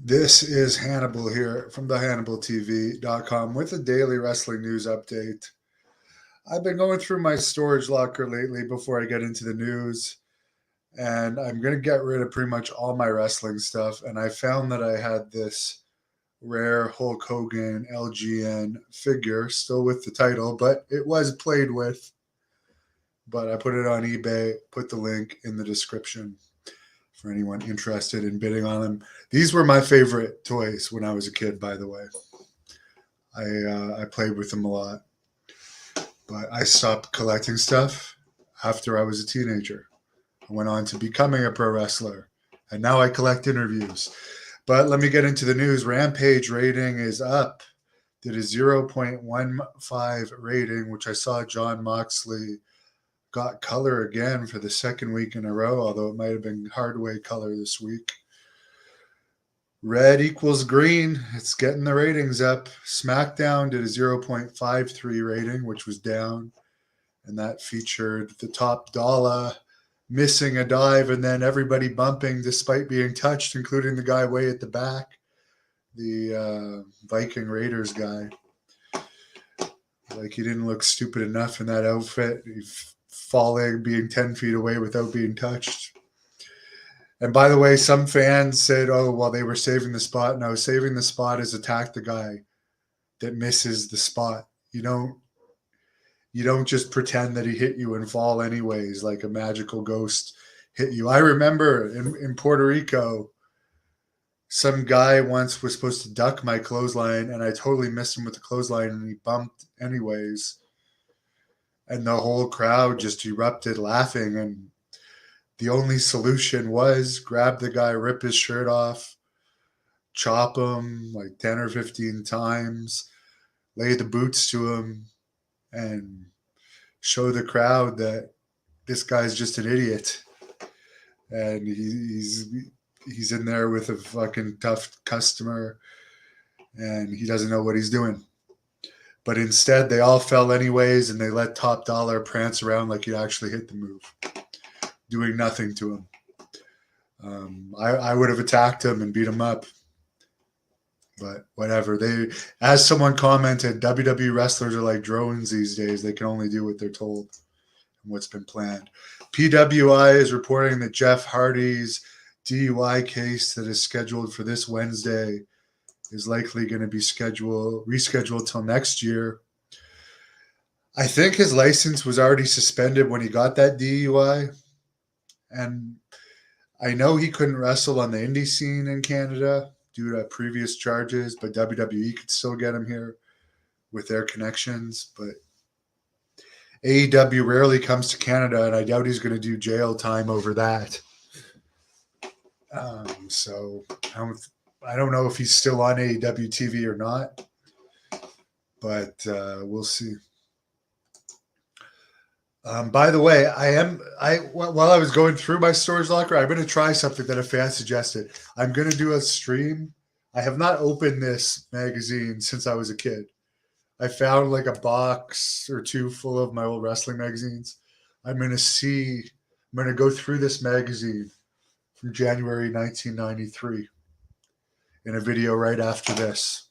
This is Hannibal here from the HannibalTV.com with a daily wrestling news update. I've been going through my storage locker lately before I get into the news, and I'm going to get rid of pretty much all my wrestling stuff. And I found that I had this rare Hulk Hogan LGN figure, still with the title, but it was played with. But I put it on eBay, put the link in the description for anyone interested in bidding on them. These were my favorite toys when I was a kid, by the way. I played with them a lot, but I stopped collecting stuff after I was a teenager. I went on to becoming a pro wrestler, and now I collect interviews. But let me get into the news. Rampage rating is up. Did a 0.15 rating, which I saw John Moxley got color again for the second week in a row, although it might have been hardway color this week. Red equals green. It's getting the ratings up. Smackdown did a 0.53 rating, which was down, and that featured the top dollar missing a dive and then everybody bumping despite being touched, including the guy way at the back, the Viking Raiders guy. Like, he didn't look stupid enough in that outfit. Falling, being 10 feet away without being touched. And by the way, some fans said, oh, well, they were saving the spot. No, saving the spot is attack the guy that misses the spot. You don't just pretend that he hit you and fall anyways, like a magical ghost hit you. I remember in Puerto Rico, some guy once was supposed to duck my clothesline, and I totally missed him with the clothesline, and he bumped anyways. And the whole crowd just erupted laughing. And the only solution was grab the guy, rip his shirt off, chop him like 10 or 15 times, lay the boots to him, and show the crowd that this guy's just an idiot. And he's in there with a fucking tough customer, and he doesn't know what he's doing. But instead, they all fell anyways, and they let Top Dollar prance around like he actually hit the move, doing nothing to him. I would have attacked him and beat him up, but whatever. As someone commented, WWE wrestlers are like drones these days. They can only do what they're told and what's been planned. PWI is reporting that Jeff Hardy's DUI case that is scheduled for this Wednesday is likely going to be rescheduled till next year. I think his license was already suspended when he got that DUI. And I know he couldn't wrestle on the indie scene in Canada due to previous charges, but WWE could still get him here with their connections. But AEW rarely comes to Canada, and I doubt he's going to do jail time over that. So I don't know if he's still on AEW TV or not, but we'll see. By the way, while I was going through my storage locker, I'm going to try something that a fan suggested. I'm going to do a stream. I have not opened this magazine since I was a kid. I found like a box or two full of my old wrestling magazines. I'm going to go through this magazine from January 1993 in a video right after this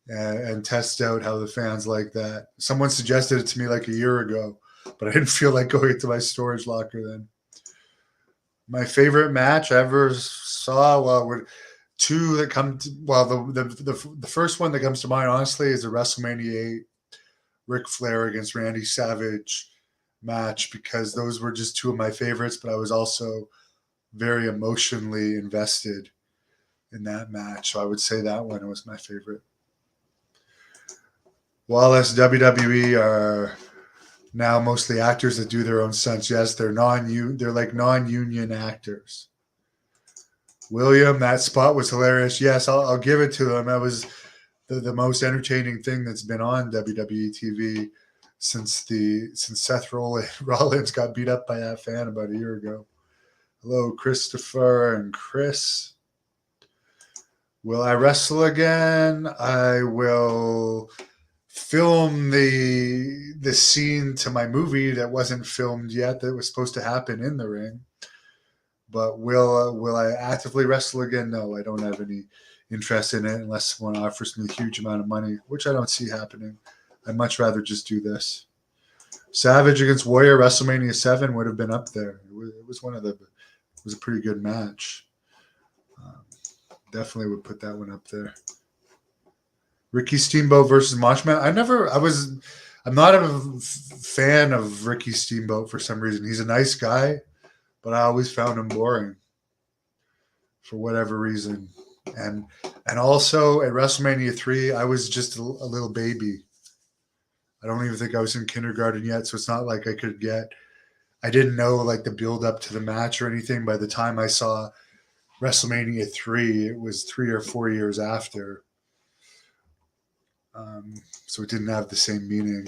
and test out how the fans like that. Someone suggested it to me like a year ago, but I didn't feel like going into my storage locker then. My favorite match I ever saw, two that come to, the first one that comes to mind, honestly, is the WrestleMania 8 Ric Flair against Randy Savage match, because those were just two of my favorites, but I was also very emotionally invested in that match. So I would say that one was my favorite. Wallace, WWE are now mostly actors that do their own stunts. Yes, they're like non-union actors. William, that spot was hilarious. Yes, I'll give it to him. That was the most entertaining thing that's been on WWE TV since Seth Rollins got beat up by that fan about a year ago. Hello, Christopher and Chris. Will I wrestle again? I will film the scene to my movie that wasn't filmed yet that was supposed to happen in the ring. But will I actively wrestle again? No, I don't have any interest in it unless someone offers me a huge amount of money, which I don't see happening. I'd much rather just do this. Savage against Warrior, WrestleMania 7 would have been up there. It was it was a pretty good match. Definitely would put that one up there. Ricky Steamboat versus Moshman. I'm not a fan of Ricky Steamboat for some reason. He's a nice guy, but I always found him boring for whatever reason. And also at WrestleMania 3, I was just a little baby. I don't even think I was in kindergarten yet, so it's not like I didn't know like the build up to the match or anything. By the time I saw WrestleMania 3, it was 3 or 4 years after. So it didn't have the same meaning.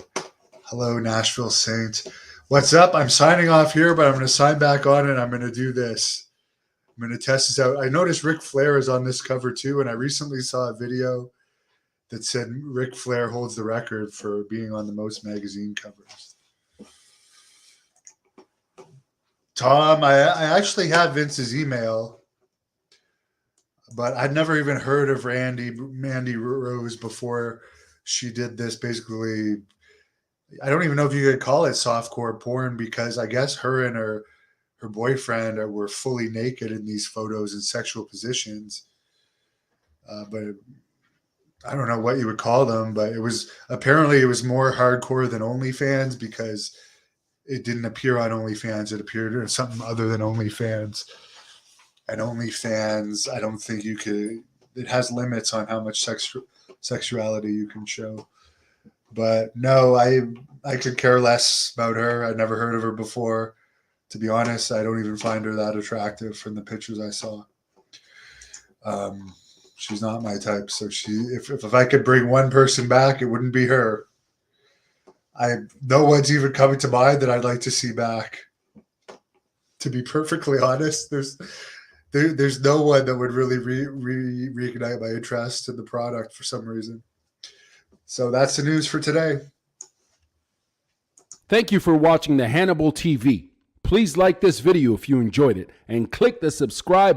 Hello, Nashville Saints. What's up? I'm signing off here, but I'm going to sign back on and I'm going to do this. I'm going to test this out. I noticed Ric Flair is on this cover too, and I recently saw a video that said Ric Flair holds the record for being on the most magazine covers. Tom, I actually have Vince's email, but I'd never even heard of Mandy Rose before she did this. Basically, I don't even know if you could call it softcore porn, because I guess her and her boyfriend were fully naked in these photos in sexual positions. But I don't know what you would call them, but it was more hardcore than OnlyFans, because it didn't appear on OnlyFans. It appeared in something other than OnlyFans. And OnlyFans, I don't think you could. It has limits on how much sexuality you can show. But no, I could care less about her. I'd never heard of her before. To be honest, I don't even find her that attractive from the pictures I saw. She's not my type. So if I could bring one person back, it wouldn't be her. No one's even coming to mind that I'd like to see back. To be perfectly honest, there's no one that would really reignite my interest in the product for some reason. So that's the news for today. Thank you for watching the Hannibal TV. Please like this video if you enjoyed it and click the subscribe